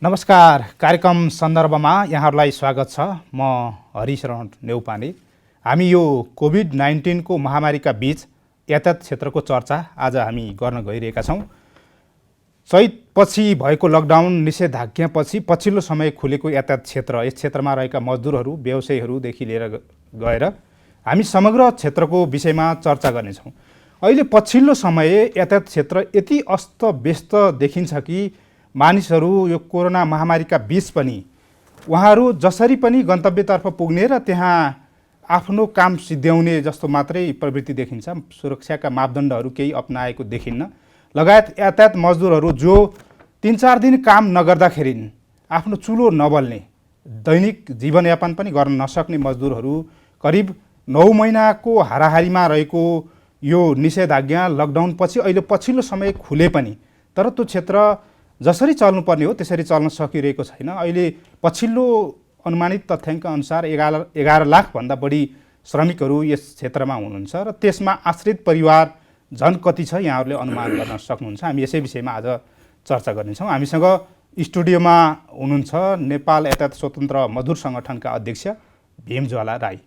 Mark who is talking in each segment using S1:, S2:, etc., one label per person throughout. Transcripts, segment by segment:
S1: नमस्कार, कार्यक्रम सन्दर्भमा यहाँहरूलाई स्वागत छ। म हरिशरण नेउपाने। हामी यो कोभिड-19 को महामारीका बीच यातायात क्षेत्रको चर्चा आज हामी गर्न गइरहेका छौँ। चैतपछि भएको लकडाउन निषेधाज्ञापछि पछिल्लो समय खुलेको यातायात क्षेत्र, यस क्षेत्रमा रहेका मजदुरहरू, व्यवसायीहरूदेखि लिएर गएर हामी समग्र क्षेत्रको विषयमा चर्चा गर्नेछौँ। अहिले पछिल्लो समय यातायात क्षेत्र यति अस्तव्यस्त देखिन्छ कि मानिसहरू यो कोरोना महामारीका बीच पनि उहाँहरू जसरी पनि गन्तव्यतर्फ पुग्ने र त्यहाँ आफ्नो काम सिद्ध्याउने जस्तो मात्रै प्रवृत्ति देखिन्छ। सुरक्षाका मापदण्डहरू केही अपनाएको देखिन्न। लगायत यातायात मजदुरहरू जो 3-4 दिन काम नगर्दाखेरि आफ्नो चुलो नबल्ने, दैनिक जीवनयापन पनि गर्न नसक्ने मजदुरहरू करिब 9 महिनाको हाराहारीमा रहेको यो निषेधाज्ञा लकडाउनपछि अहिले पछिल्लो समय खुले पनि तर त्यो क्षेत्र जसरी चल्नुपर्ने हो त्यसरी चल्न सकिरहेको छैन। अहिले पछिल्लो अनुमानित तथ्याङ्क अनुसार 11 लाखभन्दा बढी श्रमिकहरू यस क्षेत्रमा हुनुहुन्छ र त्यसमा आश्रित परिवार झन् कति छ यहाँहरूले अनुमान गर्न सक्नुहुन्छ। हामी यसै विषयमा आज चर्चा गर्नेछौँ। हामीसँग स्टुडियोमा हुनुहुन्छ नेपाल यातायात स्वतन्त्र मजदुर सङ्गठनका अध्यक्ष भीमज्वाला राई।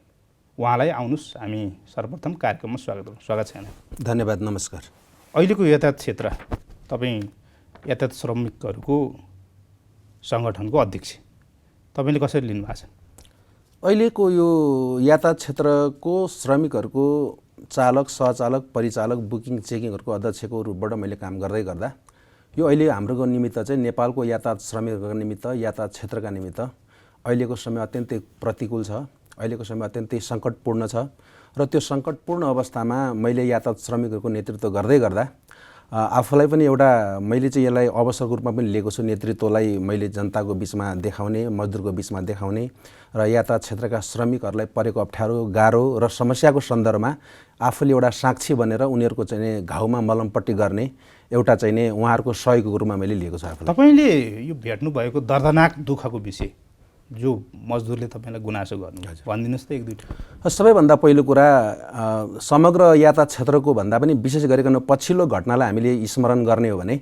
S1: उहाँलाई आउनुहोस्, हामी सर्वप्रथम कार्यक्रममा स्वागत छ।
S2: धन्यवाद, नमस्कार।
S1: अहिलेको यातायात क्षेत्र, तपाईँ यातायात श्रमिकहरूको सङ्गठनको अध्यक्ष, तपाईँले कसरी लिनुभएको छ?
S2: अहिलेको यो यातायात क्षेत्रको श्रमिकहरूको चालक, सहचालक, परिचालक, बुकिङ, चेकिङहरूको अध्यक्षको रूपबाट मैले काम गर्दै गर्दा यो अहिले हाम्रो निमित्त चाहिँ नेपालको यातायात श्रमिकहरूको निमित्त, यातायात क्षेत्रका निमित्त अहिलेको समय अत्यन्तै प्रतिकूल छ। अहिलेको समय अत्यन्तै सङ्कटपूर्ण छ र त्यो सङ्कटपूर्ण अवस्थामा मैले यातायात श्रमिकहरूको नेतृत्व गर्दै गर्दा आफूलाई पनि एउटा मैले चाहिँ यसलाई अवसरको रूपमा पनि लिएको छु। नेतृत्वलाई मैले जनताको बिचमा देखाउने, मजदुरको बिचमा देखाउने र यातायात क्षेत्रका श्रमिकहरूलाई परेको अप्ठ्यारो, गाह्रो र समस्याको सन्दर्भमा आफूले एउटा साक्षी बनेर उनीहरूको चाहिँ घाउमा मलमपट्टि गर्ने एउटा चाहिँ उहाँहरूको सहयोगको रूपमा मैले लिएको छु। आफूलाई
S1: तपाईँले यो भेट्नु भएको दर्दनाक दुःखको विषय जो मजदुरले तपाईँलाई गुनासो गर्नु भनिदिनुहोस् त एक दुईवटा।
S2: सबैभन्दा पहिलो कुरा समग्र यातायात क्षेत्रको भन्दा पनि विशेष गरिकन पछिल्लो घटनालाई हामीले स्मरण गर्ने हो भने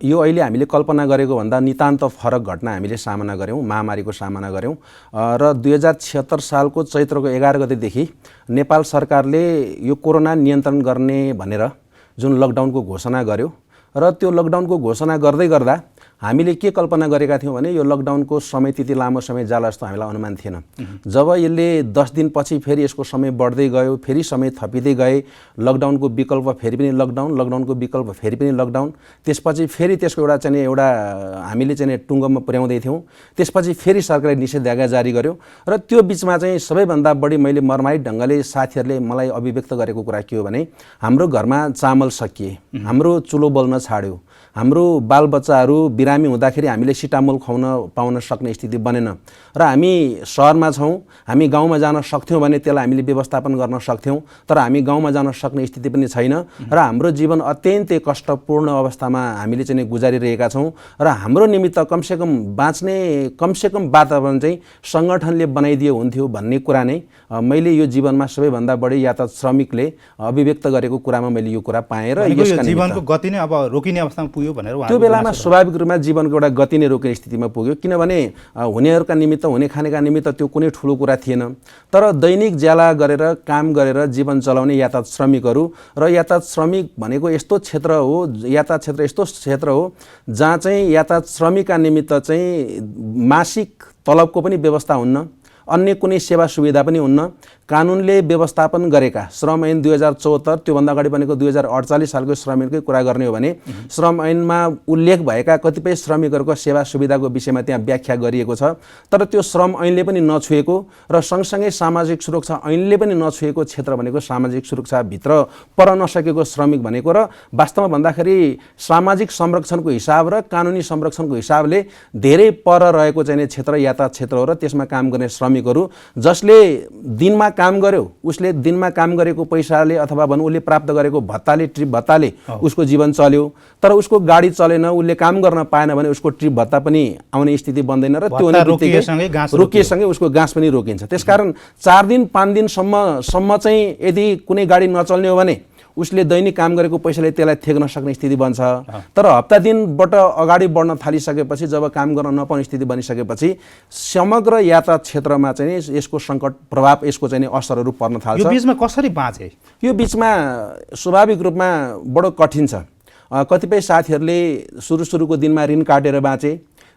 S2: यो अहिले हामीले कल्पना गरेको भन्दा नितान्त फरक घटना हामीले सामना गऱ्यौँ, महामारीको सामना गऱ्यौँ र 2076 सालको चैत्रको 11 गतेदेखि नेपाल सरकारले यो कोरोना नियन्त्रण गर्ने भनेर जुन लकडाउनको घोषणा गर्यो र त्यो लकडाउनको घोषणा गर्दै गर्दा हामीले के कल्पना गरेका थियौँ भने यो लकडाउनको समय त्यति लामो समय जाला जस्तो हामीलाई अनुमान थिएन। जब यसले 10 दिनपछि फेरि यसको समय बढ्दै गयो, फेरि समय थपिँदै गए, लकडाउनको विकल्प फेरि पनि लकडाउन, लकडाउनको विकल्प फेरि पनि लकडाउन, त्यसपछि फेरि त्यसको एउटा हामीले चाहिँ टुङ्गोमा पुर्याउँदै थियौँ। त्यसपछि फेरि सरकारले निषेधाज्ञा जारी गर्यो र त्यो बिचमा चाहिँ सबैभन्दा बढी मैले मर्माहित ढङ्गले साथीहरूले मलाई अभिव्यक्त गरेको कुरा के हो भने हाम्रो घरमा चामल सकिए, हाम्रो चुलो बल्न छाड्यो, हाम्रो बालबच्चाहरू बिरामी हुँदाखेरि हामीले सिटामोल खुवाउन पाउन सक्ने स्थिति बनेन र हामी सहरमा छौँ, हामी गाउँमा जान सक्थ्यौँ भने त्यसलाई हामीले व्यवस्थापन गर्न सक्थ्यौँ, तर हामी गाउँमा जान सक्ने स्थिति पनि छैन र हाम्रो जीवन अत्यन्तै कष्टपूर्ण अवस्थामा हामीले चाहिँ गुजारिरहेका छौँ र हाम्रो निमित्त कमसेकम बाँच्ने कमसेकम वातावरण चाहिँ सङ्गठनले बनाइदियो हुन्थ्यो भन्ने कुरा नै मैले यो जीवनमा सबैभन्दा बढी यातायात श्रमिकले अभिव्यक्त गरेको कुरामा मैले यो कुरा पाएँ र
S1: यसका जीवनको गति नै अब रोकिने अवस्थामा पुग्यो भनेर
S2: त्यो बेलामा स्वाभाविक रूपमा जीवनको एउटा गति नै रोक्ने स्थितिमा पुग्यो। किनभने हुनेहरूका निमित्त, हुने खानेका निमित्त त्यो कुनै ठुलो कुरा थिएन, तर दैनिक ज्याला गरेर काम गरेर जीवन चलाउने यातायात श्रमिकहरू र यातायात श्रमिक भनेको यस्तो क्षेत्र हो, यातायात क्षेत्र यस्तो क्षेत्र हो जहाँ चाहिँ यातायात श्रमिकका निमित्त चाहिँ मासिक तलबको पनि व्यवस्था हुन्न, अन्य कुनै सेवा सुविधा पनि हुन्न। कानुनले व्यवस्थापन गरेका श्रम ऐन 2074, त्योभन्दा अगाडि बनेको 2048 सालको श्रम ऐनकै कुरा गर्ने हो भने श्रम ऐनमा उल्लेख भएका कतिपय श्रमिकहरूको सेवा सुविधाको विषयमा त्यहाँ व्याख्या गरिएको छ, तर त्यो श्रम ऐनले पनि नछुएको र सँगसँगै सामाजिक सुरक्षा ऐनले पनि नछुएको क्षेत्र भनेको सामाजिक सुरक्षाभित्र पर नसकेको श्रमिक भनेको र वास्तवमा भन्दाखेरि सामाजिक संरक्षणको हिसाब र कानुनी संरक्षणको हिसाबले धेरै पर रहेको चाहिँ क्षेत्र यातायात क्षेत्र हो र त्यसमा काम गर्ने श्रमिकहरू जसले दिनमा काम गर्यो, उसले दिनमा काम गरेको पैसाले अथवा भनौँ उसले प्राप्त गरेको भत्ताले, ट्रिप भत्ताले उसको जीवन चल्यो, तर उसको गाडी चलेन, उसले काम गर्न पाएन भने उसको ट्रिप भत्ता पनि आउने स्थिति बन्दैन र त्यो रोकिएसँगै उसको गाँस पनि रोकिन्छ। त्यसकारण 4 दिन 5 दिनसम्म चाहिँ यदि कुनै गाडी नचल्ने हो भने उसले दैनिक काम गरेको पैसाले त्यसलाई थेक्न सक्ने स्थिति बन्छ। तर हप्ता दिनबाट अगाडि बढ्न थालिसकेपछि जब काम गर्न नपाउने स्थिति बनिसकेपछि समग्र यातायात क्षेत्रमा चाहिँ यसको सङ्कट प्रभाव यसको चाहिँ असरहरू पर्न थाल्छ।
S1: यो बीचमा कसरी बाँचे?
S2: यो बीचमा स्वाभाविक रूपमा बडो कठिन छ। कतिपय साथीहरूले सुरुको दिनमा ऋण काटेर बाँचे,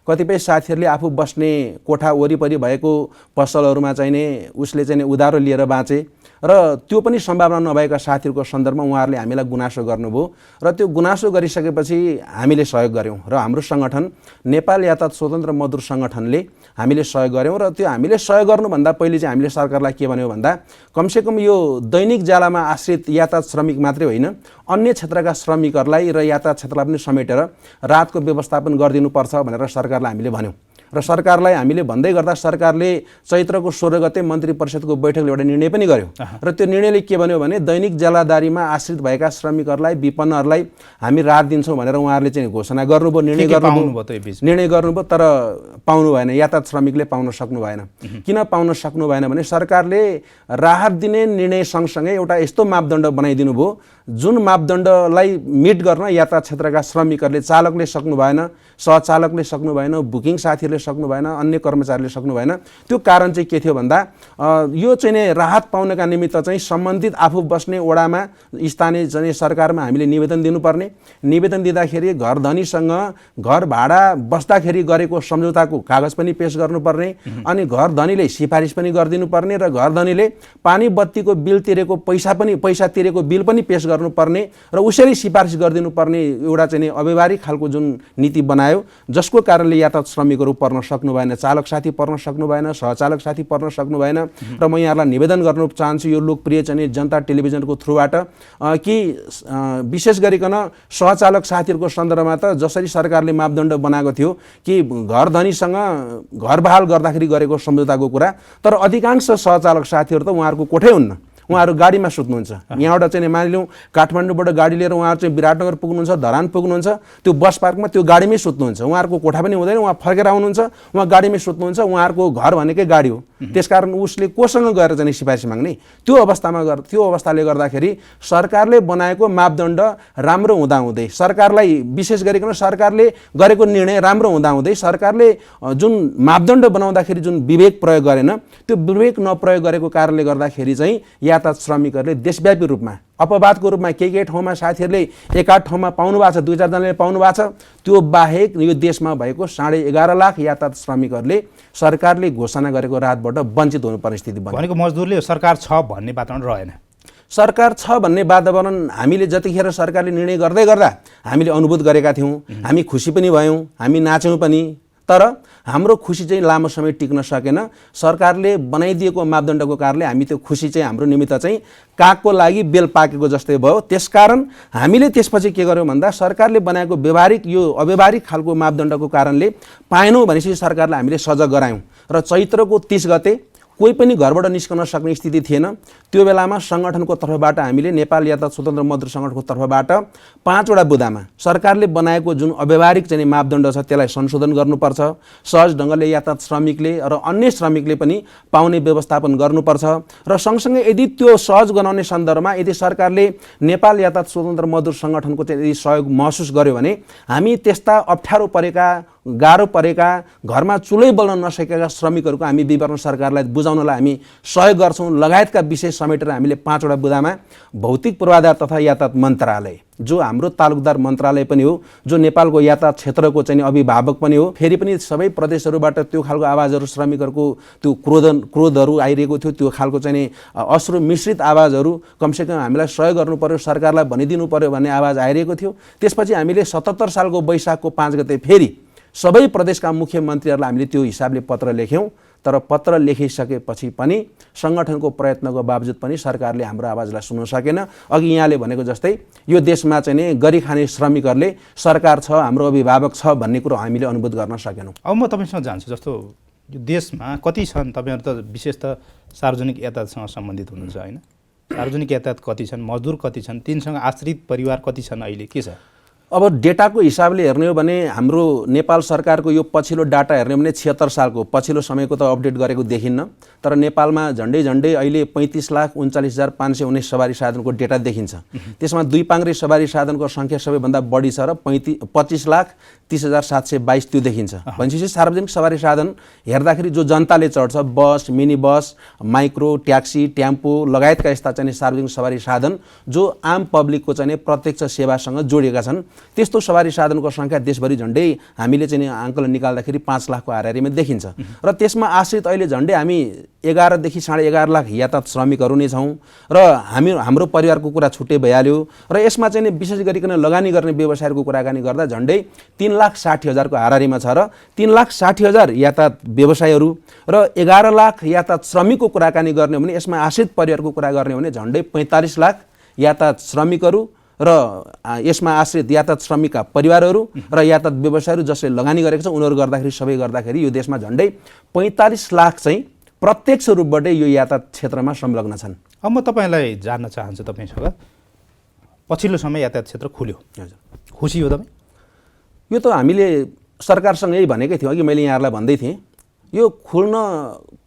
S2: कतिपय साथीहरूले आफू बस्ने कोठा वरिपरि भएको पसलहरूमा चाहिँ उसले चाहिँ उधारो लिएर बाँचे र त्यो पनि सम्भावना नभएका साथीहरूको सन्दर्भमा उहाँहरूले हामीलाई गुनासो गर्नुभयो र त्यो गुनासो गरिसकेपछि हामीले सहयोग गऱ्यौँ र हाम्रो सङ्गठन नेपाल यातायात स्वतन्त्र मजदुर सङ्गठनले हामीले सहयोग गऱ्यौँ र त्यो हामीले सहयोग गर्नुभन्दा पहिले चाहिँ हामीले सरकारलाई के भन्यो भन्दा कमसेकम यो दैनिक जालामा आश्रित यातायात श्रमिक मात्रै होइन अन्य क्षेत्रका श्रमिकहरूलाई र यातायात क्षेत्रलाई पनि समेटेर राहतको व्यवस्थापन गरिदिनुपर्छ भनेर सरकारलाई हामीले भन्यौँ र सरकारलाई हामीले भन्दै गर्दा सरकारले चैत्रको 16 गते मन्त्री परिषदको बैठकले एउटा निर्णय पनि गर्यो र त्यो निर्णयले के भन्यो भने दैनिक जलादारीमा आश्रित भएका श्रमिकहरूलाई विपन्नहरूलाई हामी राहत दिन्छौँ भनेर उहाँहरूले चाहिँ घोषणा गर्नुभयो, निर्णय गर्नुभयो। तर पाउनु भएन, यातायात श्रमिकले पाउन सक्नु भएन। किन पाउन सक्नु भएन भने सरकारले राहत दिने निर्णय सँगसँगै एउटा यस्तो मापदण्ड बनाइदिनु भयो जुन मापदण्डलाई मिट गर्न यातायात क्षेत्रका श्रमिकहरूले चालकले सक्नु भएन, सहचालकले सक्नु भएन, बुकिङ साथीहरूले सक्नु भएन, अन्य कर्मचारीले सक्नु भएन। त्यो कारण चाहिँ के थियो भन्दा यो चाहिँ राहत पाउनका निमित्त चाहिँ सम्बन्धित आफू बस्ने वडामा स्थानीय चाहिँ सरकारमा हामीले निवेदन दिनुपर्ने, निवेदन दिँदाखेरि घर धनीसँग घर भाडा बस्दाखेरि गरेको सम्झौताको कागज पनि पेश गर्नुपर्ने अनि घर धनीले सिफारिस पनि गरिदिनु पर्ने र घर धनीले पानी बत्तीको बिल तिरेको पैसा तिरेको बिल पनि पेश गर्नुपर्ने र उसरी सिफारिस गरिदिनु पर्ने एउटा चाहिँ अव्यवहारिक खालको जुन नीति बनायो जसको कारणले यातायात श्रमिकहरू पर्न सक्नु भएन, चालक साथी पर्न सक्नु भएन, सहचालक साथी पर्न सक्नु भएन। र म यहाँलाई निवेदन गर्न चाहन्छु यो लोकप्रिय चाहिँ जनता टेलिभिजनको थ्रुबाट कि विशेष गरिकन सहचालक साथीहरूको सन्दर्भमा त जसरी सरकारले मापदण्ड बनाएको थियो कि घर धनीसँग घर बहाल गर्दाखेरि गरेको सम्झौताको कुरा, तर अधिकांश सहचालक साथीहरू त उहाँहरूको कोठै हुन्न, उहाँहरू गाडीमा सुत्नुहुन्छ। यहाँबाट चाहिँ मानिलिउँ काठमाडौँबाट गाडी लिएर उहाँहरू चाहिँ विराटनगर पुग्नुहुन्छ, धरान पुग्नुहुन्छ, त्यो बस पार्कमा त्यो गाडीमै सुत्नुहुन्छ, उहाँहरूको कोठा पनि हुँदैन, उहाँ फर्केर आउनुहुन्छ, उहाँ गाडीमै सुत्नुहुन्छ, उहाँहरूको घर भनेकै गाडी हो। त्यसकारण उसले कोसँग गएर चाहिँ सिफारिस माग्ने? त्यो अवस्थाले गर्दाखेरि सरकारले बनाएको मापदण्ड राम्रो हुँदाहुँदै, सरकारलाई विशेष गरिकन सरकारले गरेको निर्णय राम्रो हुँदाहुँदै सरकारले जुन मापदण्ड बनाउँदाखेरि जुन विवेक प्रयोग गरेन, त्यो विवेक नप्रयोग गरेको कारणले गर्दाखेरि चाहिँ यातायात श्रमिकहरूले देशव्यापी रूपमा अपवादको रूपमा केही ठाउँमा साथीहरूले एकाध ठाउँमा पाउनु भएको छ, 2-4 जनाले पाउनु भएको छ। त्यो बाहेक यो देशमा भएको 11.5 लाख यातायात श्रमिकहरूले सरकारले घोषणा गरेको राहतबाट वञ्चित हुनुपर्ने स्थिति बन्यो।
S1: भनेको मजदुरले सरकार छ भन्ने वातावरण रहेन।
S2: सरकार छ भन्ने वातावरण हामीले जतिखेर सरकारले निर्णय गर्दै गर्दा हामीले अनुभूत गरेका थियौँ, हामी खुसी पनि भयौँ, हामी नाच्यौँ पनि। तर हाम्रो खुसी चाहिँ लामो समय टिक्न सकेन। सरकारले बनाइदिएको मापदण्डको कारणले हामी त्यो खुसी चाहिँ हाम्रो निमित्त चाहिँ कागको लागि बेल पाकेको जस्तै भयो। त्यसकारण हामीले त्यसपछि के गर्यौँ भन्दा सरकारले बनाएको यो अव्यवहारिक खालको मापदण्डको कारणले पाएनौँ भनेपछि सरकारलाई हामीले सजग गरायौँ र चैत्रको 30 गते कोही पनि घरबाट निस्कन सक्ने स्थिति थिएन। त्यो बेलामा सङ्गठनको तर्फबाट हामीले नेपाल यातायात स्वतन्त्र मजदुर सङ्गठनको तर्फबाट 5 वटा बुँदामा सरकारले बनाएको जुन अव्यवहारिक चाहिँ मापदण्ड छ त्यसलाई संशोधन गर्नुपर्छ, सहज ढङ्गले यातायात श्रमिकले र अन्य श्रमिकले पनि पाउने व्यवस्थापन गर्नुपर्छ र सँगसँगै यदि त्यो सहज बनाउने सन्दर्भमा यदि सरकारले नेपाल यातायात स्वतन्त्र मजदुर सङ्गठनको चाहिँ यदि सहयोग महसुस गर्यो भने हामी त्यस्ता अप्ठ्यारो परेका गाह्रो परेका घरमा चुलै बल्न नसकेका श्रमिकहरूको हामी विवरण सरकारलाई बुझाउनलाई हामी सहयोग गर्छौँ लगायतका विषय समेटेर हामीले 5 वटा बुँदामा भौतिक पूर्वाधार तथा यातायात मन्त्रालय जो हाम्रो तालुकदार मन्त्रालय पनि हो, जो नेपालको यातायात क्षेत्रको चाहिँ अभिभावक पनि हो, फेरि पनि सबै प्रदेशहरूबाट त्यो खालको आवाजहरू श्रमिकहरूको त्यो क्रोधहरू आइरहेको थियो, त्यो खालको चाहिँ अश्रु मिश्रित आवाजहरू कमसेकम हामीलाई सहयोग गर्नु पर्यो, सरकारलाई भनिदिनु पर्यो भन्ने आवाज आइरहेको थियो। त्यसपछि हामीले 77 सालको वैशाखको 5 गते फेरि सबै प्रदेशका मुख्यमन्त्रीहरूलाई हामीले त्यो हिसाबले पत्र लेख्यौँ। तर पत्र लेखिसकेपछि पनि सङ्गठनको प्रयत्नको बावजुद पनि सरकारले हाम्रो आवाजलाई सुन्न सकेन। अघि यहाँले भनेको जस्तै यो देशमा चाहिँ गरी खाने श्रमिकहरूले सरकार छ, हाम्रो अभिभावक छ भन्ने कुरो हामीले अनुभूत गर्न सकेनौँ।
S1: अब म तपाईँसँग जान्छु, जस्तो यो देशमा कति छन्, तपाईँहरू त विशेष त सार्वजनिक यातायातसँग सम्बन्धित हुनुहुन्छ होइन, सार्वजनिक यातायात कति छन्, मजदुर कति छन्, तिनसँग आश्रित परिवार कति छन्, अहिले के छ?
S2: अब डेटाको हिसाबले हेर्ने हो भने हाम्रो नेपाल सरकारको यो पछिल्लो डाटा हेर्ने हो भने 76 सालको पछिल्लो समयको त अपडेट गरेको देखिन्न, तर नेपालमा झन्डै झन्डै अहिले 35,39,519 सवारी साधनको डेटा देखिन्छ। त्यसमा दुई पाङ्ग्रे सवारी साधनको सङ्ख्या सबैभन्दा बढी छ र 25,30,722 त्यो देखिन्छ। भनेपछि सार्वजनिक सवारी साधन हेर्दाखेरि जो जनताले चढ्छ, bus, mini bus, micro, taxi, tempo लगायतका यस्ता चाहिँ सार्वजनिक सवारी साधन जो आम पब्लिकको चाहिँ प्रत्यक्ष सेवासँग जोडिएका छन्, त्यस्तो सवारी साधनको सङ्ख्या देशभरि झन्डै हामीले चाहिँ आङ्कलन निकाल्दाखेरि 5 लाखको हाराहारीमा देखिन्छ। र त्यसमा आश्रित अहिले झन्डै हामी 11 देखि 11.5 लाख यातायात श्रमिकहरू नै छौँ र हाम्रो परिवारको कुरा छुट्टै भइहाल्यो। र यसमा चाहिँ विशेष गरिकन लगानी गर्ने व्यवसायहरूको कुराकानी गर्दा झन्डै 3,60,000 को हाराहारीमा छ र 3,60,000 यातायात व्यवसायहरू र 11 लाख यातायात श्रमिकको कुराकानी गर्ने हो भने यसमा आश्रित परिवारको कुरा गर्ने हो भने झन्डै 45 लाख यातायात श्रमिकहरू र यसमा आश्रित यातायात श्रमिकका परिवारहरू र यातायात व्यवसायहरू जसले लगानी गरेका छन् उनीहरू गर्दाखेरि सबै गर्दाखेरि यो देशमा झन्डै 45 लाख चाहिँ प्रत्यक्ष रूपबाट यो यातायात क्षेत्रमा संलग्न छन्।
S1: अब म तपाईँलाई जान्न चाहन्छु तपाईँसँग, पछिल्लो समय यातायात क्षेत्र खुल्यो,
S2: हजुर
S1: खुसी हो तपाईँ?
S2: यो त हामीले सरकारसँग यही भनेकै थियौँ, अघि मैले यहाँहरूलाई भन्दै थिएँ, यो खुल्न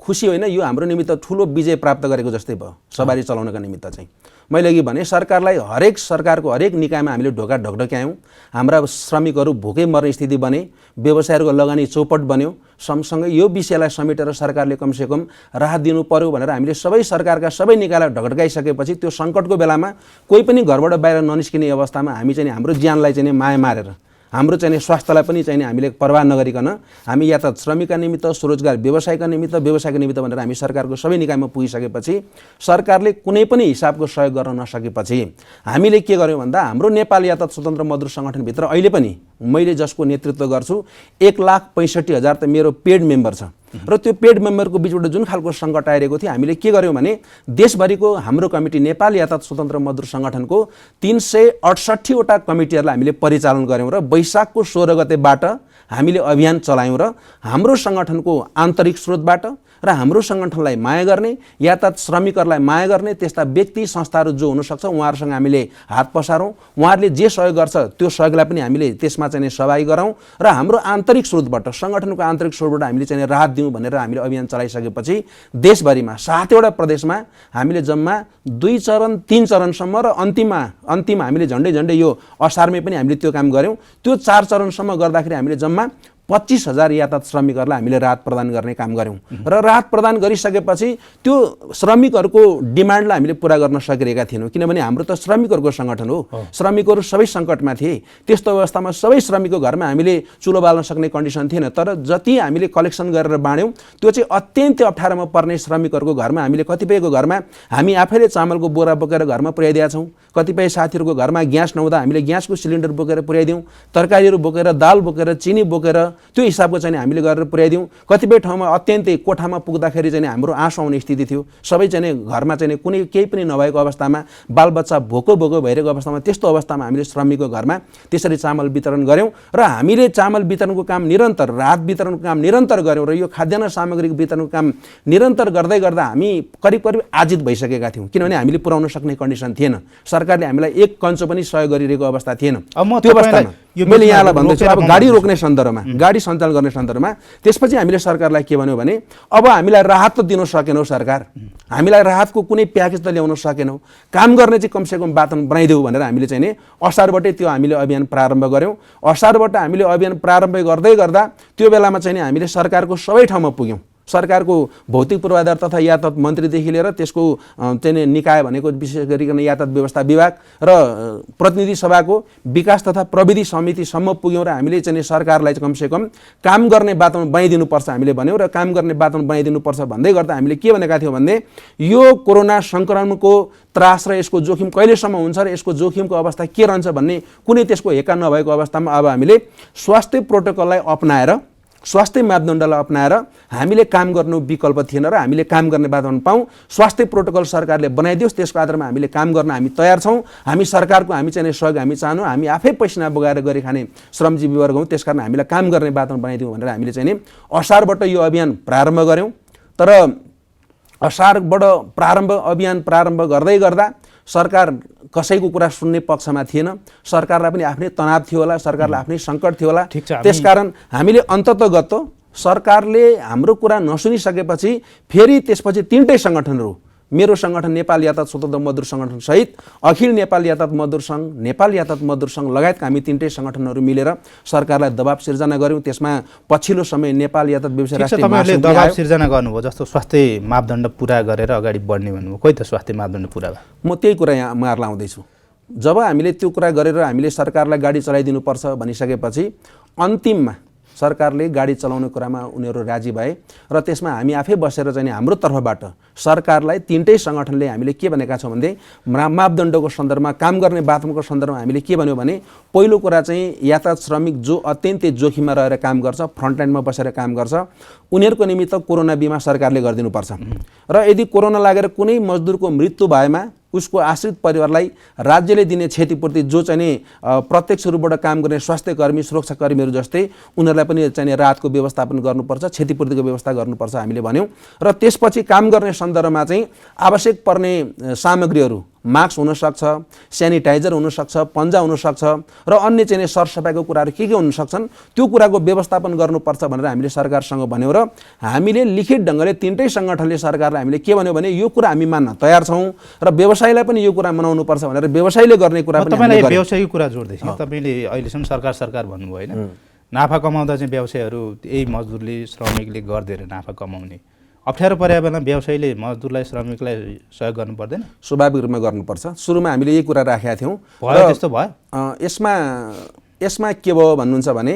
S2: खुसी होइन, यो हाम्रो निमित्त ठुलो विजय प्राप्त गरेको जस्तै भयो सवारी चलाउनका निमित्त चाहिँ। मैले अघि भने सरकारलाई सरकारको हरेक निकायमा हामीले ढोका ढकढक्यायौँ, हाम्रा श्रमिकहरू भोकै मर्ने स्थिति बने, व्यवसायहरूको लगानी चौपट बन्यो। सँगसँगै यो विषयलाई समेटेर सरकारले कमसेकम राहत दिनु पर्यो भनेर हामीले सबै सरकारका सबै निकायलाई ढकढकाइसकेपछि त्यो सङ्कटको बेलामा कोही पनि घरबाट बाहिर ननिस्किने अवस्थामा हामी चाहिँ हाम्रो ज्यानलाई चाहिँ माया मारेर, हाम्रो चाहिँ स्वास्थ्यलाई पनि चाहिँ हामीले परवाह नगरिकन हामी यातायात श्रमिकका निमित्त, स्वरोजगार व्यवसायका निमित्त भनेर हामी सरकारको सबै निकायमा पुगिसकेपछि सरकारले कुनै पनि हिसाबको सहयोग गर्न नसकेपछि हामीले के गर्यौँ भन्दा हाम्रो नेपाल यातायात स्वतन्त्र मजदुर सङ्गठनभित्र अहिले पनि मैले जसको नेतृत्व गर्छु 1,65,000 त मेरो पेड मेम्बर छ र त्यो पेड मेम्बरको बिचबाट जुन खालको सङ्कट आइरहेको थियो हामीले के गर्यौँ भने देशभरिको हाम्रो कमिटी नेपाल यातायात स्वतन्त्र मजदुर सङ्गठनको 368 वटा कमिटीहरूलाई हामीले परिचालन गऱ्यौँ र वैशाखको 16 गतेबाट हामीले अभियान चलायौँ र हाम्रो सङ्गठनको आन्तरिक स्रोतबाट र हाम्रो सङ्गठनलाई माया गर्ने, यातायात श्रमिकहरूलाई माया गर्ने त्यस्ता व्यक्ति संस्थाहरू जो हुनसक्छ उहाँहरूसँग हामीले हात पसारौँ, उहाँहरूले जे सहयोग गर्छ त्यो सहयोगलाई पनि हामीले त्यसमा चाहिँ सहभागी गराउँ र हाम्रो आन्तरिक स्रोतबाट, सङ्गठनको आन्तरिक स्रोतबाट हामीले चाहिँ राहत दिउँ भनेर हामीले अभियान चलाइसकेपछि देशभरिमा 7 वटा प्रदेशमा हामीले जम्मा 2 चरण 3 चरणसम्म र अन्तिम हामीले झन्डै यो असारमै पनि हामीले त्यो काम गऱ्यौँ। त्यो 4 चरणसम्म गर्दाखेरि हामीले जम्मा 25,000 यातायात श्रमिकहरूलाई हामीले राहत प्रदान गर्ने काम गऱ्यौँ र राहत प्रदान गरिसकेपछि त्यो श्रमिकहरूको डिमान्डलाई हामीले पुरा गर्न सकिरहेका थिएनौँ, किनभने हाम्रो त श्रमिकहरूको सङ्गठन हो, श्रमिकहरू सबै सङ्कटमा थिए। त्यस्तो अवस्थामा सबै श्रमिकको घरमा हामीले चुलो बाल्न सक्ने कन्डिसन थिएन, तर जति हामीले कलेक्सन गरेर बाँड्यौँ त्यो चाहिँ अत्यन्तै अप्ठ्यारोमा पर्ने श्रमिकहरूको घरमा हामीले कतिपयको घरमा हामी आफैले चामलको बोरा बोकेर घरमा पुर्याइदिएका छौँ, कतिपय साथीहरूको घरमा ग्यास नहुँदा हामीले ग्यासको सिलिन्डर बोकेर पुर्याइदिउँ, तरकारीहरू बोकेर, दाल बोकेर, चिनी बोकेर त्यो हिसाबको चाहिँ हामीले गरेर पुर्याइदिउँ। कतिपय ठाउँमा अत्यन्तै कोठामा पुग्दाखेरि चाहिँ हाम्रो आँसु आउने स्थिति थियो, सबै चाहिँ घरमा चाहिँ कुनै केही पनि नभएको अवस्थामा, बालबच्चा भोको भइरहेको अवस्थामा, त्यस्तो अवस्थामा हामीले श्रमिकको घरमा त्यसरी चामल वितरण गऱ्यौँ र हामीले चामल वितरणको काम निरन्तर, राहत वितरणको काम निरन्तर गऱ्यौँ र यो खाद्यान्न सामग्री वितरणको काम निरन्तर गर्दै गर्दा हामी करिब आजित भइसकेका थियौँ, किनभने हामीले पुर्याउन सक्ने कन्डिसन थिएन, सरकारले हामीलाई एक कन्चो पनि सहयोग गरिरहेको अवस्था थिएन। त्यो अवस्थामा मैले यहाँलाई भन्दैछु अब गाडी रोक्ने सन्दर्भमा, गाडी सञ्चालन गर्ने सन्दर्भमा त्यसपछि हामीले सरकारलाई के भन्यो भने अब हामीलाई राहत त दिन सकेनौ सरकार, हामीलाई राहतको कुनै प्याकेज त ल्याउन सकेनौ, काम गर्ने चाहिँ कमसेकम वातावरण बनाइदेऊ भनेर हामीले चाहिँ नि असारबाटै त्यो हामीले अभियान प्रारम्भ गऱ्यौँ। असारबाट हामीले अभियान प्रारम्भ गर्दै गर्दा त्यो बेलामा चाहिँ नि हामीले सरकारको सबै ठाउँमा पुग्यौँ। सरकारको भौतिक पूर्वाधार तथा यातायात मन्त्रीदेखि लिएर त्यसको चाहिँ निकाय भनेको विशेष गरिकन यातायात व्यवस्था विभाग र प्रतिनिधि सभाको विकास तथा प्रविधि समितिसम्म पुग्यौँ र हामीले चाहिँ सरकारलाई कमसेकम काम गर्ने वातावरण बनाइदिनुपर्छ हामीले भन्यौँ र काम गर्ने वातावरण बनाइदिनुपर्छ भन्दै गर्दा हामीले के भनेका थियौँ भने यो कोरोना सङ्क्रमणको त्रास र यसको जोखिम कहिलेसम्म हुन्छ र यसको जोखिमको अवस्था के रहन्छ भन्ने कुनै त्यसको हेक्का नभएको अवस्थामा अब हामीले स्वास्थ्य प्रोटोकललाई अपनाएर, स्वास्थ्य मापदण्डलाई अपनाएर हामीले काम गर्नु विकल्प थिएन र हामीले काम गर्ने वातावरण पाऊँ। स्वास्थ्य प्रोटोकल सरकारले बनाइदियोस्, त्यसको आधारमा हामीले काम गर्न हामी तयार छौँ। हामी सरकारको हामी चाहिँ सहयोग हामी चाहनु, हामी आफै पैसा बोगाएर गरी खाने श्रमजीवी वर्ग हौँ, त्यसकारण हामीलाई काम गर्ने वातावरण बनाइदिउँ भनेर हामीले चाहिँ असारबाट यो अभियान प्रारम्भ गऱ्यौँ। तर असारबाट अभियान प्रारम्भ गर्दै गर्दा सरकार कसैको कुरा सुन्ने पक्षमा थिएन। सरकारलाई पनि आफ्नै तनाव थियो होला, सरकारलाई आफ्नै सङ्कट थियो होला। त्यसकारण हामीले अन्ततगत सरकारले हाम्रो कुरा नसुनिसकेपछि फेरि त्यसपछि तीनटै सङ्गठनहरू, मेरो सङ्गठन नेपाल यातायात स्वतन्त्र मजदुर सङ्गठन सहित अखिल नेपाल यातायात मजदुर सङ्घ, नेपाल यातायात मजदुर सङ्घ लगायतका हामी तीनटै सङ्गठनहरू मिलेर सरकारलाई दबाब सिर्जना गऱ्यौँ। त्यसमा पछिल्लो समय नेपाल यातायात व्यवसाय राष्ट्रिय
S1: महासङ्घले दबाब सिर्जना गर्नुभयो, जस्तो स्वास्थ्य मापदण्ड पुरा गरेर अगाडि बढ्ने भन्नुभयो। खोइ त स्वास्थ्य मापदण्ड पुरा भयो?
S2: म त्यही कुरा यहाँ उहाँहरूलाई आउँदैछु। जब हामीले त्यो कुरा गरेर हामीले सरकारलाई गाडी चलाइदिनुपर्छ भनिसकेपछि अन्तिममा सरकारले गाडी चलाउने कुरामा उनीहरू राजी भए र त्यसमा हामी आफै बसेर चाहिँ हाम्रो तर्फबाट सरकारलाई तीनटै सङ्गठनले हामीले के भनेका छौँ भने मापदण्डको सन्दर्भमा, काम गर्ने वातावरणको सन्दर्भमा हामीले के भन्यो भने पहिलो कुरा चाहिँ यातायात श्रमिक जो अत्यन्तै जोखिममा रहेर काम गर्छ, फ्रन्टलाइनमा बसेर काम गर्छ, उनीहरूको निमित्त कोरोना बिमा सरकारले गरिदिनुपर्छ र यदि कोरोना लागेर कुनै मजदुरको मृत्यु भएमा उसको आश्रित परिवारलाई राज्यले दिने क्षतिपूर्ति जो चाहिँ प्रत्यक्ष रूपबाट काम गर्ने स्वास्थ्यकर्मी, सुरक्षाकर्मीहरू जस्तै उनीहरूलाई पनि चाहिँ राहतको व्यवस्थापन गर्नुपर्छ, क्षतिपूर्तिको व्यवस्था गर्नुपर्छ हामीले भन्यौँ। र त्यसपछि काम गर्ने सन्दर्भमा चाहिँ आवश्यक पर्ने सामग्रीहरू, मास्क हुनसक्छ, सेनिटाइजर हुनसक्छ, पन्जा हुनसक्छ र अन्य चाहिँ सरसफाइको कुराहरू के हुन सक्छन्, त्यो कुराको व्यवस्थापन गर्नुपर्छ भनेर हामीले सरकारसँग भन्यौँ र हामीले लिखित ढङ्गले तीनटै सङ्गठनले सरकारलाई हामीले के भन्यो भने यो कुरा हामी मान्न तयार छौँ र व्यवसायलाई पनि यो कुरा मनाउनुपर्छ भनेर व्यवसायले गर्ने कुरा पनि
S1: तपाईँलाई व्यवसायिक कुरा जोड्दैछु। तपाईँले अहिलेसम्म सरकार भन्नुभयो होइन, नाफा कमाउँदा चाहिँ व्यवसायहरू यही मजदुरले, श्रमिकले गर्दैन नाफा कमाउने। अप्ठ्यारो परेको बेला व्यवसायीले मजदुरलाई, श्रमिकलाई सहयोग गर्नु पर्दैन? स्वाभाविक
S2: रूपमा गर्नुपर्छ। सुरुमा हामीले यही कुरा राखेका थियौँ।
S1: भयो त्यस्तो भयो?
S2: यसमा के भयो भन्नुहुन्छ भने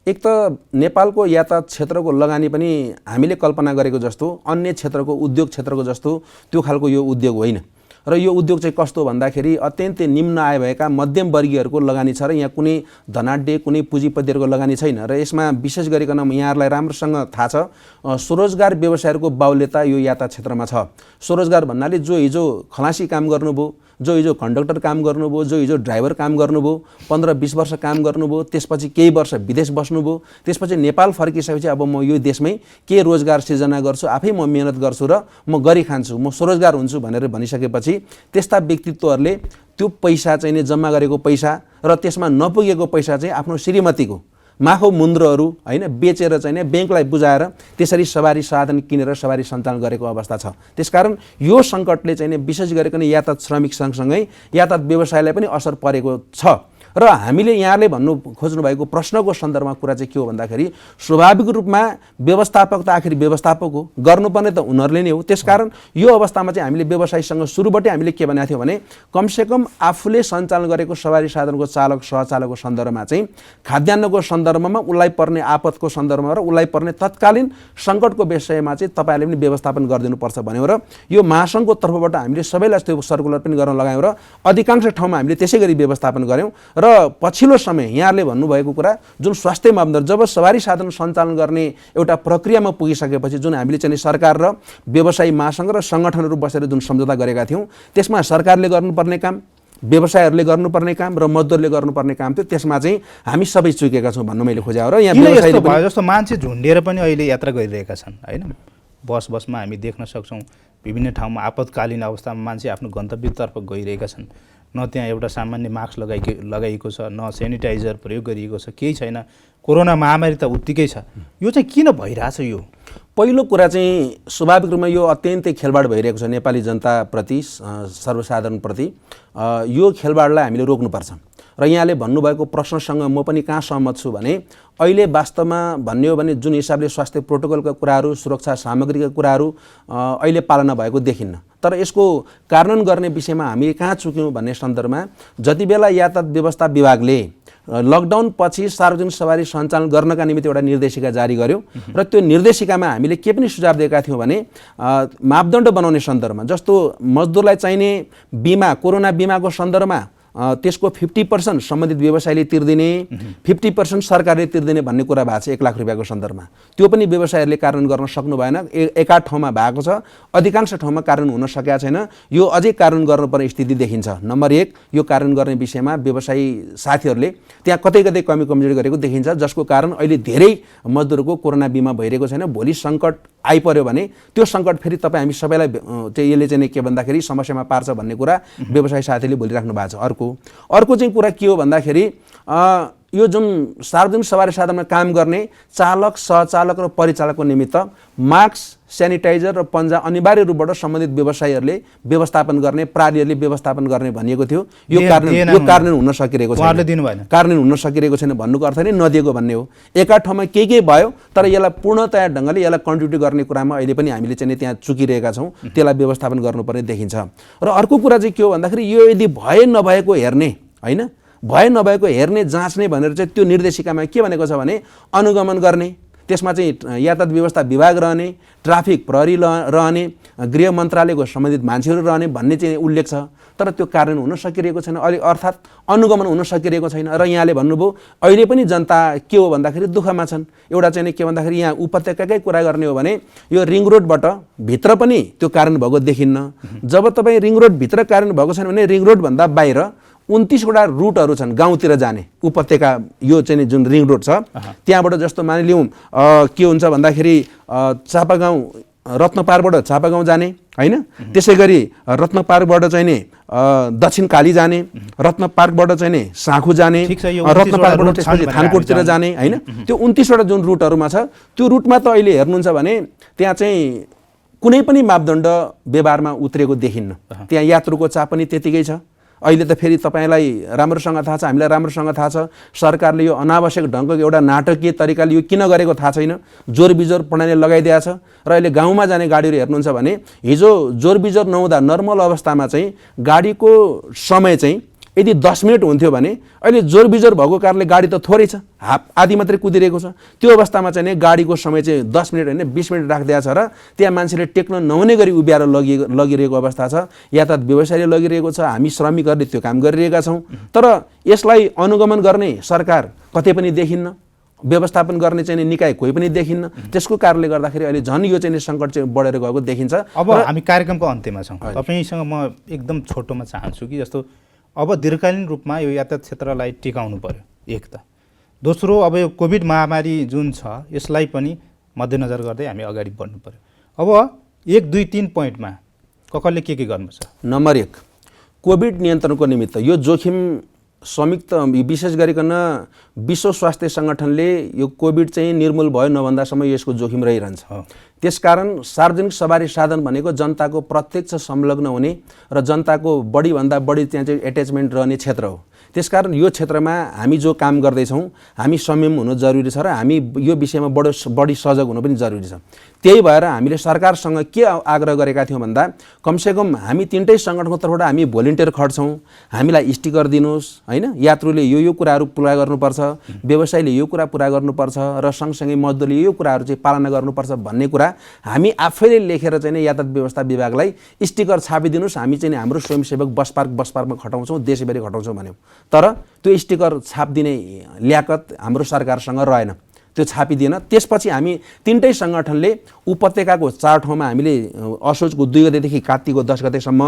S2: एक त नेपालको यातायात क्षेत्रको लगानी पनि हामीले कल्पना गरेको जस्तो, अन्य क्षेत्रको उद्योग क्षेत्रको जस्तो त्यो खालको यो उद्योग होइन र यो उद्योग चाहिँ कस्तो भन्दाखेरि अत्यन्तै निम्न आय भएका मध्यम वर्गीयहरूको लगानी छ र यहाँ कुनै धनाढ्य, कुनै पुँजीपतिहरूको लगानी छैन र यसमा विशेष गरिकन यहाँहरूलाई राम्रोसँग थाहा छ स्वरोजगार व्यवसायहरूको बाहुल्यता यो यातायात क्षेत्रमा छ। स्वरोजगार भन्नाले जो हिजो खलासी काम गर्नुभयो, जो हिजो कन्डक्टर काम गर्नुभयो, जो हिजो ड्राइभर काम गर्नुभयो, 15-20 वर्ष काम गर्नुभयो, त्यसपछि केही वर्ष विदेश बस्नुभयो, त्यसपछि नेपाल फर्किसकेपछि अब म यो देशमै के रोजगार सिर्जना गर्छु, आफै म मेहनत गर्छु र म गरी खान्छु, म स्वरोजगार हुन्छु भनेर भनिसकेपछि त्यस्ता व्यक्तित्वहरूले त्यो पैसा चाहिँ नि जम्मा गरेको पैसा र त्यसमा नपुगेको पैसा चाहिँ आफ्नो श्रीमतीको माखौ मुन्द्रोहरू होइन बेचेर चाहिँ नि ब्याङ्कलाई बुझाएर त्यसरी सवारी साधन किनेर सवारी सञ्चालन गरेको अवस्था छ। त्यसकारण यो सङ्कटले चाहिँ नि विशेष गरिकन यातायात श्रमिक सँगसँगै यातायात व्यवसायलाई पनि असर परेको छ र हामीले यहाँले भन्नु खोज्नु भएको प्रश्नको सन्दर्भमा कुरा चाहिँ के हो भन्दाखेरि स्वाभाविक रूपमा व्यवस्थापक त आखिर व्यवस्थापक हो, गर्नुपर्ने त उनीहरूले नै हो। त्यसकारण यो अवस्थामा चाहिँ हामीले व्यवसायीसँग सुरुबाटै हामीले के भनेको थियौँ भने कमसेकम आफूले सञ्चालन गरेको सवारी साधनको चालक सहचालकको सन्दर्भमा चाहिँ खाद्यान्नको सन्दर्भमा उसलाई पर्ने आपतको सन्दर्भमा र उसलाई पर्ने तत्कालीन सङ्कटको विषयमा चाहिँ तपाईँहरूले पनि व्यवस्थापन गरिदिनुपर्छ भन्यौँ र यो महासङ्घको तर्फबाट हामीले सबैलाई त्यो सर्कुलर पनि गर्न लगायौँ र अधिकांश ठाउँमा हामीले त्यसै गरी व्यवस्थापन गऱ्यौँ र पछिल्लो समय यहाँहरूले भन्नुभएको कुरा जुन स्वास्थ्य मापदण्ड जब सवारी साधन सञ्चालन गर्ने एउटा प्रक्रियामा पुगिसकेपछि जुन हामीले चाहिँ सरकार र व्यवसायी महासङ्घ र सङ्गठनहरू बसेर जुन सम्झौता गरेका थियौँ त्यसमा सरकारले गर्नुपर्ने काम, व्यवसायहरूले गर्नुपर्ने काम र मजदुरले गर्नुपर्ने काम थियो। त्यसमा चाहिँ हामी सबै चुकेका छौँ भन्नु मैले खोजेँ र यहाँ
S1: व्यवसायले भयो जस्तो मान्छे झुन्डिएर पनि अहिले यात्रा गरिरहेका छन् होइन। बसमा हामी देख्न सक्छौँ विभिन्न ठाउँमा आपतकालीन अवस्थामा मान्छे आफ्नो गन्तव्यतर्फ गइरहेका छन्। न त्यहाँ एउटा सामान्य मास्क लगाइएको छ, न सेनिटाइजर प्रयोग गरिएको छ, केही छैन। कोरोना महामारी त उत्तिकै छ। यो चाहिँ किन भइरहेछ? यो
S2: पहिलो कुरा चाहिँ स्वाभाविक रूपमा यो अत्यन्तै खेलबाड भइरहेको छ नेपाली जनताप्रति, सर्वसाधारणप्रति। यो खेलबाडलाई हामीले रोक्नुपर्छ र यहाँले भन्नुभएको प्रश्नसँग म पनि कहाँ सहमत छु भने अहिले वास्तवमा भन्ने हो भने जुन हिसाबले स्वास्थ्य प्रोटोकलका कुराहरू, सुरक्षा सामग्रीका कुराहरू अहिले पालना भएको देखिन्न। तर यसको कार्यान्वयन गर्ने विषयमा हामी कहाँ चुक्यौँ भन्ने सन्दर्भमा जति बेला यातायात व्यवस्था विभागले लकडाउन पछि सार्वजनिक सवारी सञ्चालन गर्नका निमित्त एउटा निर्देशिका जारी गर्यो र त्यो निर्देशिकामा हामीले के पनि सुझाव दिएका थियौँ भने मापदण्ड बनाउने सन्दर्भमा जस्तो मजदुरलाई चाहिने बिमा, कोरोना बिमाको सन्दर्भमा त्यसको 50% सम्बन्धित व्यवसायले तिर्दिने, 50% सरकारले तिर्दिने भन्ने कुरा भएको छ 1 लाख रुपियाँको सन्दर्भमा। त्यो पनि व्यवसायहरूले कार्यान्वयन गर्न सक्नु भएन। एकाध ठाउँमा भएको छ, अधिकांश ठाउँमा कार्यान्वयन हुन सकेका छैन। यो अझै कार्यान्वयन गर्नुपर्ने स्थिति देखिन्छ। नम्बर 1, यो कार्यान्वयन गर्ने विषयमा व्यवसायी साथीहरूले त्यहाँ कतै कतै कमी कमजोरी गरेको देखिन्छ, जसको कारण अहिले धेरै मजदुरको कोरोना बिमा भइरहेको छैन। भोलि सङ्कट आइपर्यो भने त्यो सङ्कट फेरि तपाईँ हामी सबैलाई चाहिँ यसले चाहिँ के भन्दाखेरि समस्यामा पार्छ भन्ने कुरा व्यवसायी साथीले बोलिराख्नु भएको छ। अर्को चाहिँ कुरा के हो भन्दाखेरि यो जुन सार्वजनिक सवारी साधनमा काम गर्ने चालक, सहचालक र परिचालकको निमित्त मास्क, सेनिटाइजर र पन्जा अनिवार्य रूपबाट सम्बन्धित व्यवसायीहरूले व्यवस्थापन गर्ने, प्रहरीहरूले व्यवस्थापन गर्ने भनिएको थियो। यो कार्यान्वयन हुन सकिरहेको छैन। कार्यान्वयन हुन सकिरहेको छैन भन्नुको अर्थ नै नदिएको भन्ने हो। एका ठाउँमा के भयो तर यसलाई पूर्णतया ढङ्गले यसलाई कन्ट्रिब्युट गर्ने कुरामा अहिले पनि हामीले चाहिँ त्यहाँ चुकिरहेका छौँ। त्यसलाई व्यवस्थापन गर्नुपर्ने देखिन्छ। र अर्को कुरा चाहिँ के हो भन्दाखेरि यो यदि भए नभएको हेर्ने होइन, भए नभएको हेर्ने जाँच्ने भनेर चाहिँ त्यो निर्देशिकामा के भनेको छ भने अनुगमन गर्ने, त्यसमा चाहिँ यातायात व्यवस्था विभाग रहने, ट्राफिक प्रहरी रहने, गृह मन्त्रालयको सम्बन्धित मान्छेहरू रहने भन्ने चाहिँ उल्लेख छ। तर त्यो कार्यान्वयन हुन सकिरहेको छैन अहिले, अर्थात् अनुगमन हुन सकिरहेको छैन। र यहाँले भन्नुभयो अहिले पनि जनता के हो भन्दाखेरि दुःखमा छन्। एउटा चाहिँ के भन्दाखेरि यहाँ उपत्यकाकै कुरा गर्ने हो भने यो रिङ रोडबाट भित्र पनि त्यो कार्यान्वयन भएको देखिन्न। जब तपाईँ रिङ रोडभित्र कार्यान्वयन भएको छैन भने रिङ रोडभन्दा बाहिर 29वटा रुटहरू छन् गाउँतिर जाने, उपत्यका यो चाहिँ जुन रिङ रोड छ त्यहाँबाट जस्तो मानिलिउँ के हुन्छ भन्दाखेरि चापागाउँ रत्नपारबाट चापागाउँ जाने होइन, त्यसै गरी रत्नपारबाट चाहिँ नि दक्षिण काली जाने, रत्नपार्कबाट चाहिँ नि साँखु जाने, रत्नपार्कबाट त्यसपछि थानकोटतिर जाने होइन, त्यो 29वटा जुन रुटहरूमा छ त्यो रुटमा त अहिले हेर्नुहुन्छ भने त्यहाँ चाहिँ कुनै पनि मापदण्ड व्यवहारमा उत्रेको देखिन्न। त्यहाँ यात्रुको चाप पनि त्यतिकै छ। अहिले त फेरि तपाईँलाई राम्रोसँग थाहा छ, हामीलाई राम्रोसँग थाहा छ, सरकारले यो अनावश्यक ढङ्गको एउटा नाटकीय तरिकाले यो किन गरेको थाहा छैन, जोरबिजोर प्रणाली लगाइदिएको छ। र अहिले गाउँमा जाने गाडीहरू हेर्नुहुन्छ भने हिजो जोरबिजोर नहुँदा नर्मल अवस्थामा चाहिँ गाडीको समय चाहिँ यदि 10 मिनट हुन्थ्यो भने अहिले जोरबिजोर भएको कारणले गाडी त थोरै छ, आधी मात्रै कुदिरहेको छ। त्यो अवस्थामा चाहिँ गाडीको समय चाहिँ 10 मिनट होइन 20 मिनट राखिदिएको छ र त्यहाँ मान्छेले टेक्न नहुने गरी उभ्याएर लगिरहेको अवस्था छ। यातायात व्यवसायले लगिरहेको छ, हामी श्रमिकहरूले त्यो काम गरिरहेका छौँ। तर यसलाई अनुगमन गर्ने सरकार कतै पनि देखिन्न, व्यवस्थापन गर्ने चाहिँ निकाय कोही पनि देखिन्न। त्यसको कारणले गर्दाखेरि अहिले झन् यो चाहिँ सङ्कट चाहिँ बढेर गएको देखिन्छ।
S1: अब हामी कार्यक्रमको अन्त्यमा छौँ। तपाईँसँग म एकदम छोटोमा चाहन्छु कि जस्तो अब दीर्घकालीन रूपमा यो यातायात क्षेत्रलाई टिकाउनु पर्यो एक त, दोस्रो अब यो कोभिड महामारी जुन छ यसलाई पनि मध्यनजर गर्दै हामी अगाडि बढ्नु पर्यो। अब 1, 2, 3 पोइन्टमा कसले के गर्नुपर्छ? नम्बर
S2: 1, कोभिड नियन्त्रणको निमित्त यो जोखिम संयुक्त विशेष गरिकन विश्व स्वास्थ्य सङ्गठनले यो कोभिड चाहिँ निर्मूल भयो नभन्दासम्म यसको जोखिम रहिरहन्छ। त्यसकारण सार्वजनिक सवारी साधन भनेको जनताको प्रत्यक्ष संलग्न हुने र जनताको बढीभन्दा बढी त्यहाँ चाहिँ एट्याचमेन्ट रहने क्षेत्र हो। त्यसकारण यो क्षेत्रमा हामी जो काम गर्दैछौँ हामी संयम हुनु जरुरी छ र हामी यो विषयमा बढी सजग हुनु पनि जरुरी छ। त्यही भएर हामीले सरकारसँग के आग्रह गरेका थियौँ भन्दा कमसेकम हामी तीनटै सङ्गठनको तर्फबाट हामी भोलिन्टियर खट्छौँ, हामीलाई स्टिकर दिनुहोस् होइन, यात्रुले यो कुराहरू पुरा गर्नुपर्छ, व्यवसायीले यो कुरा पुरा गर्नुपर्छ र सँगसँगै मजदुरले यो कुराहरू चाहिँ पालना गर्नुपर्छ भन्ने कुरा हामी आफैले लेखेर चाहिँ यातायात व्यवस्था विभागलाई स्टिकर छापिदिनुहोस्, हामी चाहिँ हाम्रो स्वयंसेवक बस पार्कमा खटाउँछौँ, देशैभरि खटाउँछौँ भन्यौँ। तर त्यो स्टिकर छापिदिने ल्याकत हाम्रो सरकारसँग रहेन, त्यो छापिदिएन। त्यसपछि हामी तीनटै सङ्गठनले उपत्यकाको 4 ठाउँमा हामीले असोजको 2 गतेदेखि कार्तिकको 10 गतेसम्म,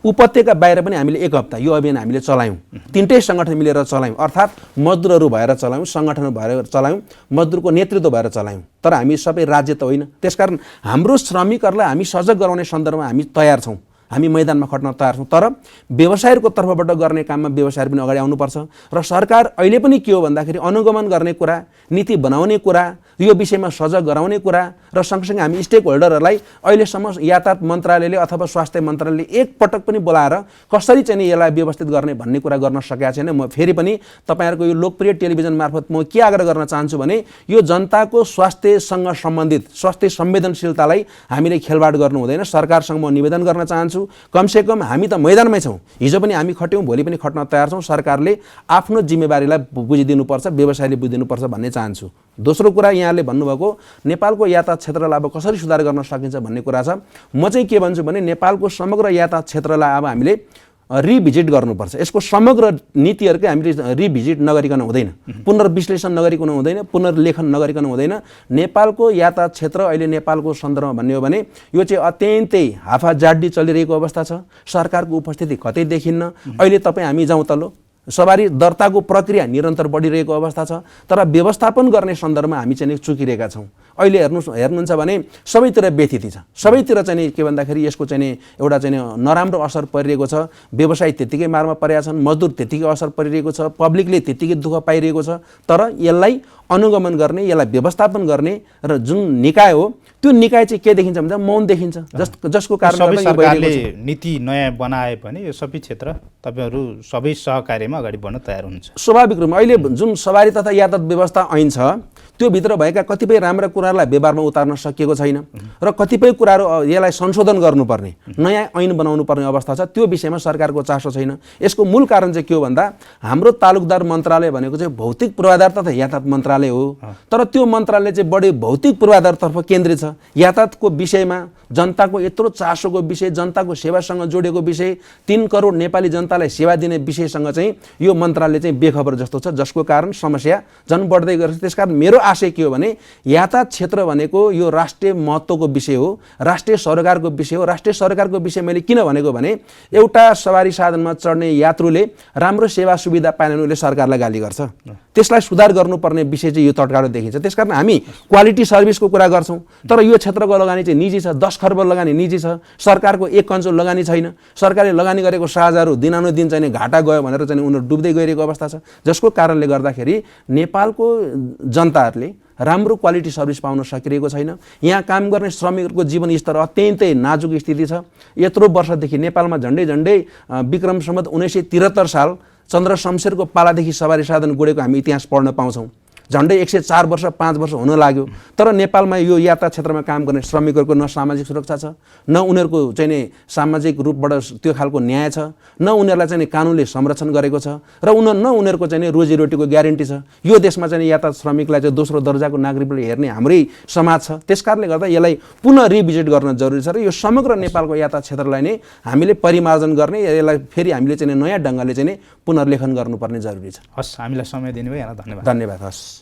S2: उपत्यका बाहिर पनि हामीले 1 हप्ता यो अभियान हामीले चलायौँ। तीनटै सङ्गठन मिलेर चलायौँ, अर्थात् मजदुरहरू भएर चलायौँ, सङ्गठन भएर चलायौँ, मजदुरको नेतृत्व भएर चलायौँ। तर हामी सबै राज्य त होइन, त्यसकारण हाम्रो श्रमिकहरूलाई हामी सजग गराउने सन्दर्भमा हामी तयार छौँ, हामी मैदानमा खट्न तयार छौँ। तर व्यवसायीहरूको तर्फबाट गर्ने काममा व्यवसायीहरू पनि अगाडि आउनुपर्छ र सरकार अहिले पनि के हो भन्दाखेरि अनुगमन गर्ने कुरा, नीति बनाउने कुरा, यो विषयमा सजग गराउने कुरा र सँगसँगै हामी स्टेक होल्डरहरूलाई अहिलेसम्म यातायात मन्त्रालयले अथवा स्वास्थ्य मन्त्रालयले एक पटक पनि बोलाएर कसरी चाहिँ यसलाई व्यवस्थित गर्ने भन्ने कुरा गर्न सकेका छैन। म फेरि पनि तपाईँहरूको यो लोकप्रिय टेलिभिजन मार्फत म के आग्रह गर्न चाहन्छु भने यो जनताको स्वास्थ्यसँग सम्बन्धित स्वास्थ्य संवेदनशीलतालाई हामीले खेलवाड गर्नु हुँदैन। सरकारसँग म निवेदन गर्न चाहन्छु, कमसेकम हामी त मैदानमै छौँ, हिजो पनि हामी खट्यौँ, भोलि पनि खट्न तयार छौँ। सरकारले आफ्नो जिम्मेवारीलाई बुझिदिनुपर्छ, व्यवसायले बुझिदिनुपर्छ भन्ने चाहन्छु। दोस्रो कुरा यहाँले भन्नुभएको नेपालको यातायात क्षेत्रलाई अब कसरी सुधार गर्न सकिन्छ भन्ने कुरा छ। म चाहिँ के भन्छु भने नेपालको समग्र यातायात क्षेत्रलाई अब हामीले रिभिजिट गर्नुपर्छ। यसको समग्र नीतिहरूकै हामीले रिभिजिट नगरिकन हुँदैन, पुनर्विश्लेषण नगरिकन हुँदैन, पुनर्लेखन नगरिकन हुँदैन। नेपालको यातायात क्षेत्र अहिले नेपालको सन्दर्भमा भन्ने हो भने यो चाहिँ अत्यन्तै हाफाजाड्डी चलिरहेको अवस्था छ। सरकारको उपस्थिति कतै देखिन्न। अहिले तपाईँ हामी जाउँ तल्लो सवारी दर्ताको प्रक्रिया निरन्तर बढिरहेको अवस्था छ, तर व्यवस्थापन गर्ने सन्दर्भमा हामी चाहिँ चुकिरहेका छौँ। अहिले हेर्नुहुन्छ भने सबैतिर व्यथिति छ, सबैतिर चाहिँ नि के भन्दाखेरि यसको चाहिँ नि एउटा चाहिँ नराम्रो असर परिरहेको छ। व्यवसाय त्यत्तिकै मारमा परेका छन्, मजदुर त्यत्तिकै असर परिरहेको छ, पब्लिकले त्यत्तिकै दुःख पाइरहेको छ। तर यसलाई अनुगमन गर्ने, यसलाई व्यवस्थापन गर्ने र जुन निकाय हो त्यो निकाय चाहिँ के देखिन्छ भन्दा मौन देखिन्छ, जसको कारणले
S1: सबै सरकारले नीति नयाँ बनाए भने यो सबै क्षेत्र तपाईहरु सबै सहकार्यमा अगाडि बढ्न तयार हुनुहुन्छ।
S2: स्वाभाविक रूपमा अहिले जुन सवारी तथा यातायात व्यवस्था ऐन छ त्यो भित्र भएका कतिपय राम्रा कुराहरूलाई व्यवहारमा उतार्न सकिएको छैन र कतिपय कुराहरू यसलाई संशोधन गर्नुपर्ने, नयाँ ऐन बनाउनु पर्ने अवस्था छ। त्यो विषयमा सरकारको चासो छैन। यसको मूल कारण चाहिँ के हो भन्दा हाम्रो तालुकदार मन्त्रालय भनेको चाहिँ भौतिक पूर्वाधार तथा यातायात मन्त्रालय हो, तर त्यो मन्त्रालय चाहिँ बढी भौतिक पूर्वाधारतर्फ केन्द्रित छ। यातायातको विषयमा जनताको यत्रो चासोको विषय, जनताको सेवासँग जोडेको विषय, 3 करोड नेपाली जनतालाई सेवा दिने विषयसँग चाहिँ यो मन्त्रालय चाहिँ बेखबर जस्तो छ, जसको कारण समस्या झन् बढ्दै गएको छ। त्यसकारण मेरो आशय के हो भने यातायात क्षेत्र भनेको यो राष्ट्रिय महत्त्वको विषय हो, राष्ट्रिय सरकारको विषय हो। राष्ट्रिय सरकारको विषय मैले किन भनेको भने एउटा सवारी साधनमा चढ्ने यात्रुले राम्रो सेवा सुविधा पाएन भने उसले सरकारलाई गाली गर्छ। त्यसलाई सुधार गर्नुपर्ने विषय चाहिँ यो तटकारो देखिन्छ। त्यसकारण हामी क्वालिटी सर्भिसको कुरा गर्छौँ, तर यो क्षेत्रको लगानी चाहिँ निजी छ। 10 खर्ब लगानी निजी छ, सरकारको 1 कन्चो लगानी छैन। सरकारले लगानी गरेको साझाहरू दिनानुदिन चाहिँ घाटा गयो भनेर चाहिँ उनीहरू डुब्दै गइरहेको अवस्था छ, जसको कारणले गर्दाखेरि नेपालको जनताहरूले राम्रो क्वालिटी सर्भिस पाउन सकिरहेको छैन। यहाँ काम गर्ने श्रमिकहरूको जीवन स्तर अत्यन्तै नाजुक स्थिति छ। यत्रो वर्षदेखि नेपालमा झन्डै विक्रम सम्वत 1973 साल चन्द्र शमशेरको पालादेखि सवारी साधन गुडेको हामी इतिहास पढ्न पाउँछौँ। झन्डै 104 वर्ष 5 वर्ष हुन लाग्यो, तर नेपालमा यो यातायात क्षेत्रमा काम गर्ने श्रमिकहरूको न सामाजिक सुरक्षा छ, न उनीहरूको चाहिँ नि सामाजिक रूपबाट त्यो खालको न्याय छ, न उनीहरूलाई चाहिँ कानुनले संरक्षण गरेको छ, र न उनीहरूको चाहिँ रोजीरोटीको ग्यारेन्टी छ। यो देशमा चाहिँ यातायात श्रमिकलाई चाहिँ दोस्रो दर्जाको नागरिकले हेर्ने हाम्रै समाज छ। त्यसकारणले गर्दा यसलाई पुनः रिभिजिट गर्न जरुरी छ र यो समग्र नेपालको यातायात क्षेत्रलाई नै हामीले परिमार्जन गर्ने, यसलाई फेरि हामीले चाहिँ नयाँ ढङ्गले चाहिँ पुनर्लेखन गर्नुपर्ने जरुरी छ।
S1: हस्, हामीलाई समय दिनुभयो, यहाँलाई धन्यवाद।
S2: धन्यवाद। हस्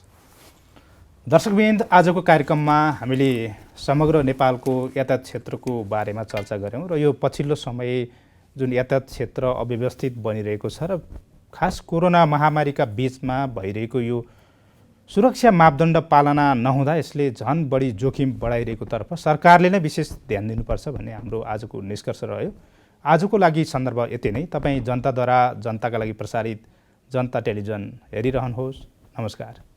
S1: दर्शकवृन्द, आजको कार्यक्रममा हामीले समग्र नेपालको यातायात क्षेत्रको बारेमा चर्चा गऱ्यौँ र यो पछिल्लो समय जुन यातायात क्षेत्र अव्यवस्थित बनिरहेको छ र खास कोरोना महामारीका बीचमा भइरहेको यो सुरक्षा मापदण्ड पालना नहुँदा यसले झन् बढी जोखिम बढाइरहेको तर्फ सरकारले नै विशेष ध्यान दिनुपर्छ भन्ने हाम्रो आजको निष्कर्ष रह्यो। आजको लागि सन्दर्भ यति नै। तपाईँ जनताद्वारा जनताका लागि प्रसारित जनता टेलिभिजन हेरिरहनुहोस्। नमस्कार।